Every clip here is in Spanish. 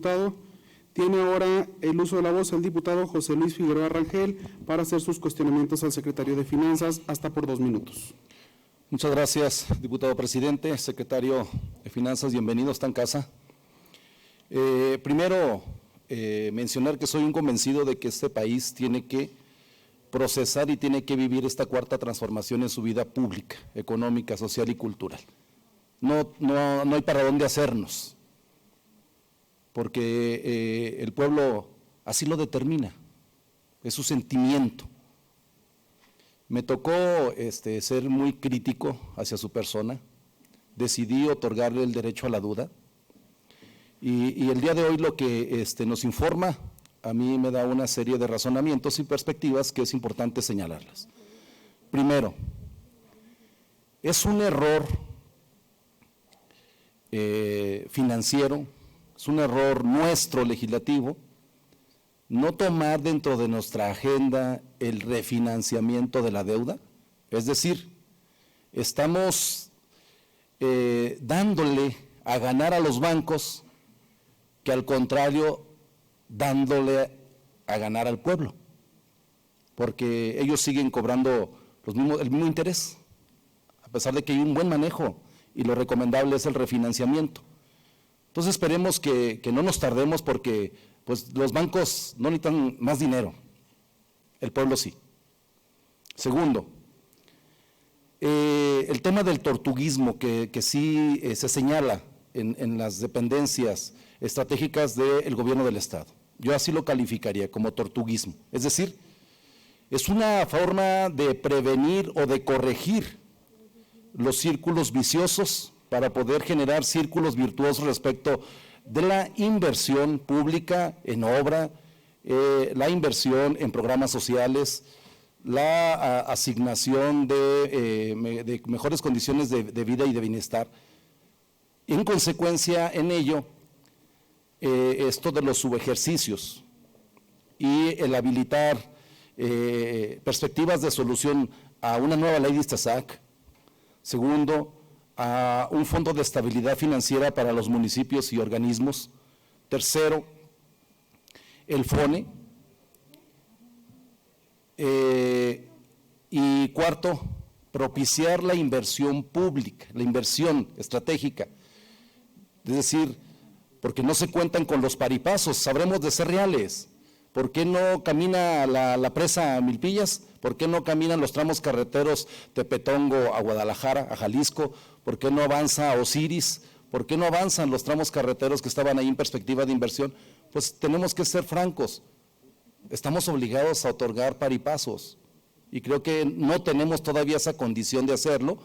diputado. Tiene ahora el uso de la voz el diputado José Luis Figueroa Rangel para hacer sus cuestionamientos al secretario de Finanzas, hasta por 2 minutos. Muchas gracias, diputado presidente, secretario de Finanzas, bienvenido, está en casa. Primero, mencionar que soy un convencido de que este país tiene que procesar y tiene que vivir esta cuarta transformación en su vida pública, económica, social y cultural. No hay para dónde hacernos, porque el pueblo así lo determina, es su sentimiento. Me tocó ser muy crítico hacia su persona, decidí otorgarle el derecho a la duda y el día de hoy lo que nos informa a mí me da una serie de razonamientos y perspectivas que es importante señalarlas. Primero, es un error financiero, es un error nuestro legislativo, no tomar dentro de nuestra agenda el refinanciamiento de la deuda, es decir, estamos dándole a ganar a los bancos que al contrario dándole a ganar al pueblo, porque ellos siguen cobrando el mismo interés, a pesar de que hay un buen manejo y lo recomendable es el refinanciamiento. Entonces esperemos que no nos tardemos porque pues, los bancos no necesitan más dinero, el pueblo sí. Segundo, el tema del tortuguismo que sí se señala en las dependencias estratégicas del gobierno del Estado. Yo así lo calificaría como tortuguismo, es decir, es una forma de prevenir o de corregir los círculos viciosos para poder generar círculos virtuosos respecto de la inversión pública en obra, la inversión en programas sociales, la asignación de mejores condiciones de vida y de bienestar. En consecuencia, en ello, esto de los subejercicios y el habilitar perspectivas de solución a una nueva ley de ISTASAC. Segundo, a un fondo de estabilidad financiera para los municipios y organismos. Tercero, el FONE. Y cuarto, propiciar la inversión pública, la inversión estratégica. Es decir, porque no se cuentan con los paripazos, sabremos de ser reales. ¿Por qué no camina la presa a Milpillas? ¿Por qué no caminan los tramos carreteros Tepetongo a Guadalajara, a Jalisco? ¿Por qué no avanza Osiris? ¿Por qué no avanzan los tramos carreteros que estaban ahí en perspectiva de inversión? Pues tenemos que ser francos, estamos obligados a otorgar paripazos y creo que no tenemos todavía esa condición de hacerlo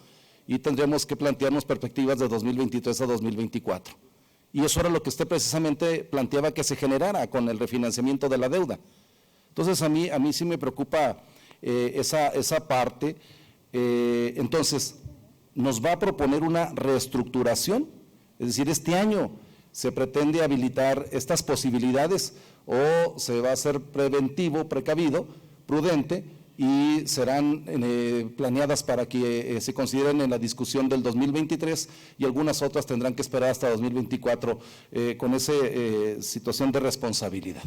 y tendremos que plantearnos perspectivas de 2023 a 2024. Y eso era lo que usted precisamente planteaba que se generara con el refinanciamiento de la deuda. Entonces a mí sí me preocupa esa parte. Entonces, nos va a proponer una reestructuración, es decir, este año se pretende habilitar estas posibilidades o se va a hacer preventivo, precavido, prudente y serán planeadas para que se consideren en la discusión del 2023 y algunas otras tendrán que esperar hasta 2024 con esa situación de responsabilidad.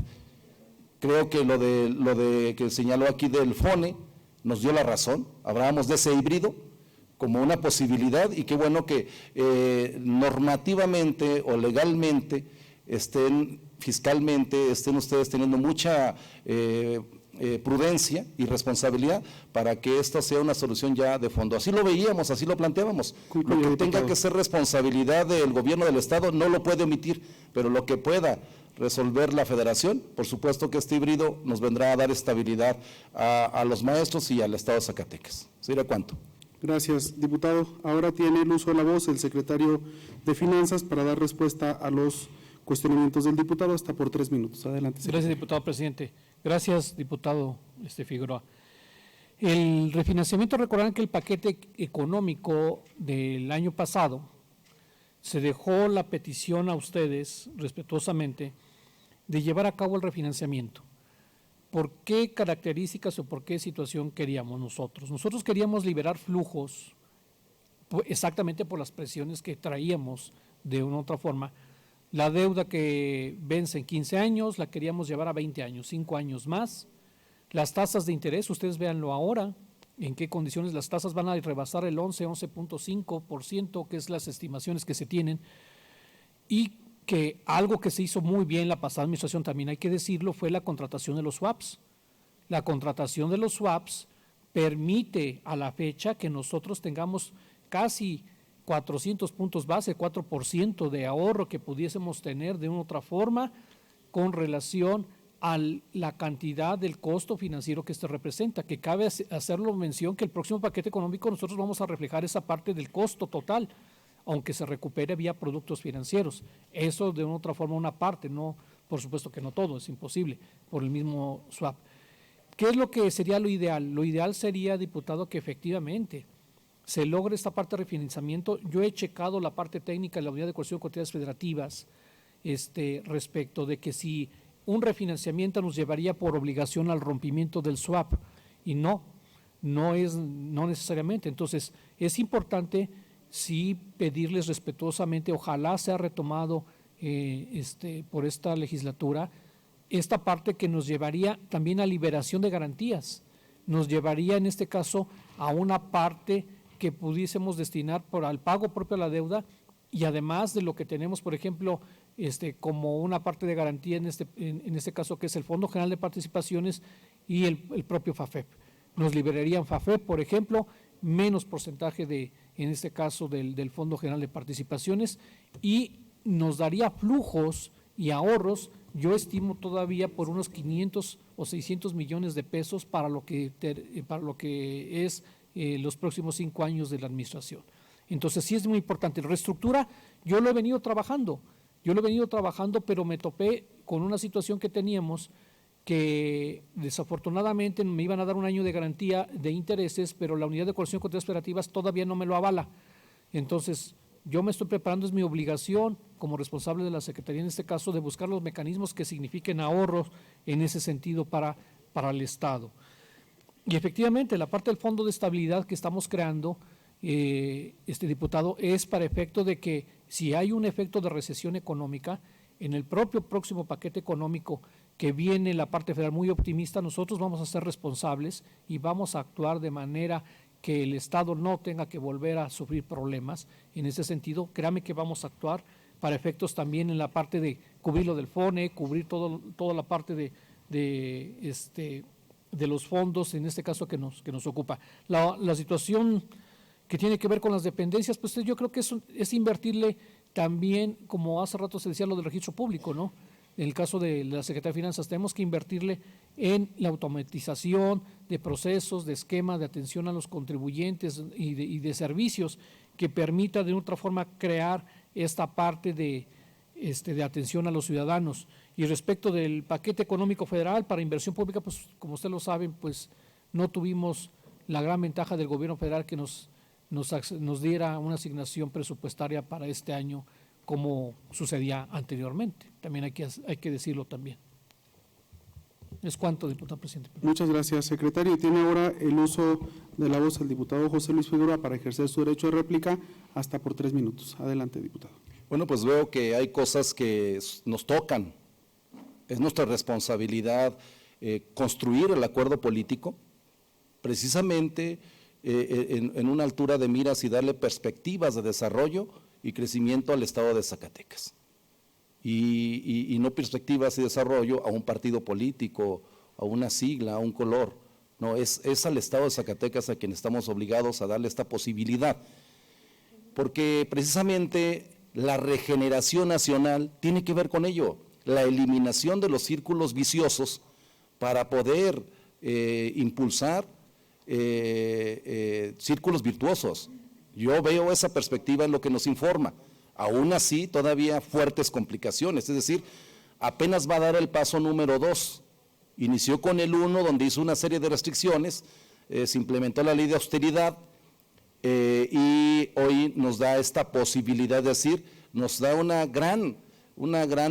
Creo que lo de que señaló aquí del FONE nos dio la razón, hablábamos de ese híbrido como una posibilidad y qué bueno que normativamente o legalmente fiscalmente estén ustedes teniendo mucha prudencia y responsabilidad para que esto sea una solución ya de fondo. Así lo veíamos, así lo planteábamos. Lo que tenga que ser responsabilidad del gobierno del Estado no lo puede omitir, pero lo que pueda resolver la Federación, por supuesto que este híbrido nos vendrá a dar estabilidad a los maestros y al Estado de Zacatecas. ¿Sería cuánto? Gracias, diputado. Ahora tiene el uso de la voz el secretario de Finanzas para dar respuesta a los cuestionamientos del diputado, hasta por 3 minutos. Adelante, secretario. Gracias, diputado presidente. Gracias, diputado Figueroa. El refinanciamiento, recordarán que el paquete económico del año pasado se dejó la petición a ustedes, respetuosamente, de llevar a cabo el refinanciamiento. ¿Por qué características o por qué situación queríamos nosotros? Nosotros queríamos liberar flujos exactamente por las presiones que traíamos de una u otra forma La deuda que vence en 15 años la queríamos llevar a 20 años, 5 años más. Las tasas de interés, ustedes véanlo ahora, en qué condiciones las tasas van a rebasar el 11.5%, que es las estimaciones que se tienen, y que algo que se hizo muy bien la pasada administración, también hay que decirlo, fue la contratación de los swaps. La contratación de los swaps permite a la fecha que nosotros tengamos casi 400 puntos base, 4% de ahorro que pudiésemos tener de una u otra forma con relación a la cantidad del costo financiero que esto representa, que cabe hacerlo mención que el próximo paquete económico nosotros vamos a reflejar esa parte del costo total, aunque se recupere vía productos financieros. Eso de una u otra forma una parte, no, por supuesto que no todo, es imposible, por el mismo swap. ¿Qué es lo que sería lo ideal? Lo ideal sería, diputado, que efectivamente se logre esta parte de refinanciamiento. Yo he checado la parte técnica de la Unidad de Coordinación de Autoridades Federativas respecto de que si un refinanciamiento nos llevaría por obligación al rompimiento del swap, y no necesariamente. Entonces, es importante sí pedirles respetuosamente, ojalá sea retomado por esta legislatura, esta parte que nos llevaría también a liberación de garantías, nos llevaría en este caso a una parte que pudiésemos destinar al pago propio de la deuda, y además de lo que tenemos, por ejemplo, como una parte de garantía en este caso, que es el Fondo General de Participaciones y el propio FAFEP. Nos liberarían FAFEP, por ejemplo, menos porcentaje en este caso del Fondo General de Participaciones, y nos daría flujos y ahorros, yo estimo todavía por unos 500 o 600 millones de pesos para lo que es los próximos 5 años de la administración. Entonces sí es muy importante. La reestructura yo lo he venido trabajando, pero me topé con una situación que teníamos que desafortunadamente me iban a dar un año de garantía de intereses, pero la Unidad de Coordinación de Autoridades Federativas todavía no me lo avala. Entonces yo me estoy preparando, es mi obligación como responsable de la Secretaría en este caso, de buscar los mecanismos que signifiquen ahorros en ese sentido para el Estado. Y efectivamente la parte del Fondo de Estabilidad que estamos creando, diputado, es para efecto de que si hay un efecto de recesión económica, en el propio próximo paquete económico que viene la parte federal muy optimista, nosotros vamos a ser responsables y vamos a actuar de manera que el Estado no tenga que volver a sufrir problemas. En ese sentido, créame que vamos a actuar para efectos también en la parte de cubrir lo del FONE, cubrir toda la parte de los fondos, en este caso que nos ocupa. La situación que tiene que ver con las dependencias, pues yo creo que es invertirle también, como hace rato se decía lo del registro público, ¿no? En el caso de la Secretaría de Finanzas, tenemos que invertirle en la automatización de procesos, de esquema de atención a los contribuyentes y de servicios que permita de otra forma crear esta parte de atención a los ciudadanos. Y respecto del paquete económico federal para inversión pública, pues como ustedes lo saben, pues no tuvimos la gran ventaja del gobierno federal que nos diera una asignación presupuestaria para este año como sucedía anteriormente. También hay que decirlo también. Es cuanto, diputado presidente. Muchas gracias, secretario. Tiene ahora el uso de la voz el diputado José Luis Figueroa para ejercer su derecho de réplica hasta por 3 minutos. Adelante, diputado. Bueno, pues veo que hay cosas que nos tocan. Es nuestra responsabilidad construir el acuerdo político, precisamente en una altura de miras y darle perspectivas de desarrollo y crecimiento al Estado de Zacatecas. Y no perspectivas y desarrollo a un partido político, a una sigla, a un color. No, es al Estado de Zacatecas a quien estamos obligados a darle esta posibilidad. Porque precisamente la regeneración nacional tiene que ver con ello, la eliminación de los círculos viciosos para poder impulsar círculos virtuosos. Yo veo esa perspectiva en lo que nos informa. Aún así, todavía fuertes complicaciones, es decir, apenas va a dar el paso número 2. Inició con el 1, donde hizo una serie de restricciones, se implementó la ley de austeridad y hoy nos da esta posibilidad de decir, nos da una gran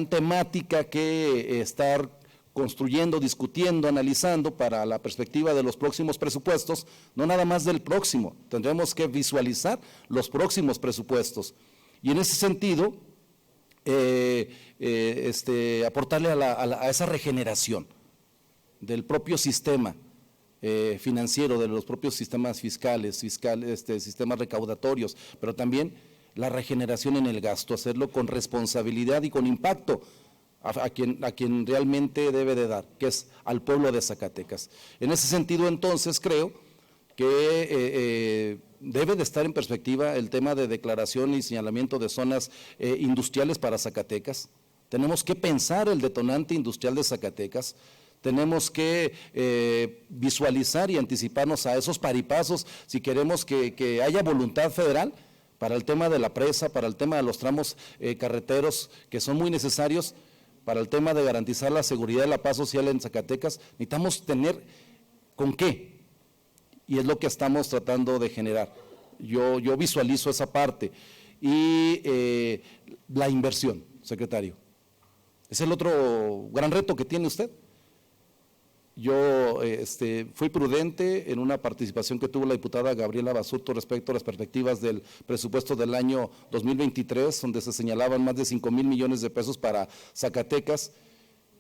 temática que estar construyendo, discutiendo, analizando para la perspectiva de los próximos presupuestos, no nada más del próximo, tendremos que visualizar los próximos presupuestos. Y en ese sentido, aportarle a esa regeneración del propio sistema financiero, de los propios sistemas fiscales, sistemas recaudatorios, pero también la regeneración en el gasto, hacerlo con responsabilidad y con impacto a quien realmente debe de dar, que es al pueblo de Zacatecas. En ese sentido, entonces, creo que debe de estar en perspectiva el tema de declaración y señalamiento de zonas industriales para Zacatecas. Tenemos que pensar el detonante industrial de Zacatecas, tenemos que visualizar y anticiparnos a esos paripazos si queremos que haya voluntad federal para el tema de la presa, para el tema de los tramos carreteros que son muy necesarios, para el tema de garantizar la seguridad y la paz social en Zacatecas. Necesitamos tener con qué, y es lo que estamos tratando de generar. Yo visualizo esa parte. Y la inversión, secretario, es el otro gran reto que tiene usted. Yo fui prudente en una participación que tuvo la diputada Gabriela Basurto respecto a las perspectivas del presupuesto del año 2023, donde se señalaban más de 5,000 millones de pesos para Zacatecas,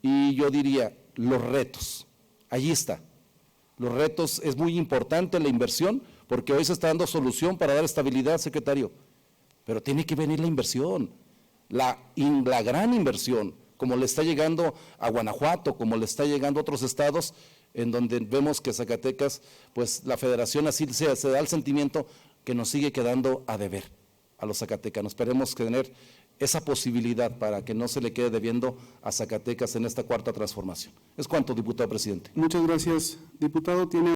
y yo diría, los retos, allí está. Los retos, es muy importante la inversión, porque hoy se está dando solución para dar estabilidad, secretario, pero tiene que venir la inversión, la gran inversión, como le está llegando a Guanajuato, como le está llegando a otros estados, en donde vemos que Zacatecas, pues la federación así se da el sentimiento que nos sigue quedando a deber a los zacatecanos. Esperemos tener esa posibilidad para que no se le quede debiendo a Zacatecas en esta cuarta transformación. Es cuanto, diputado presidente. Muchas gracias, diputado. Tiene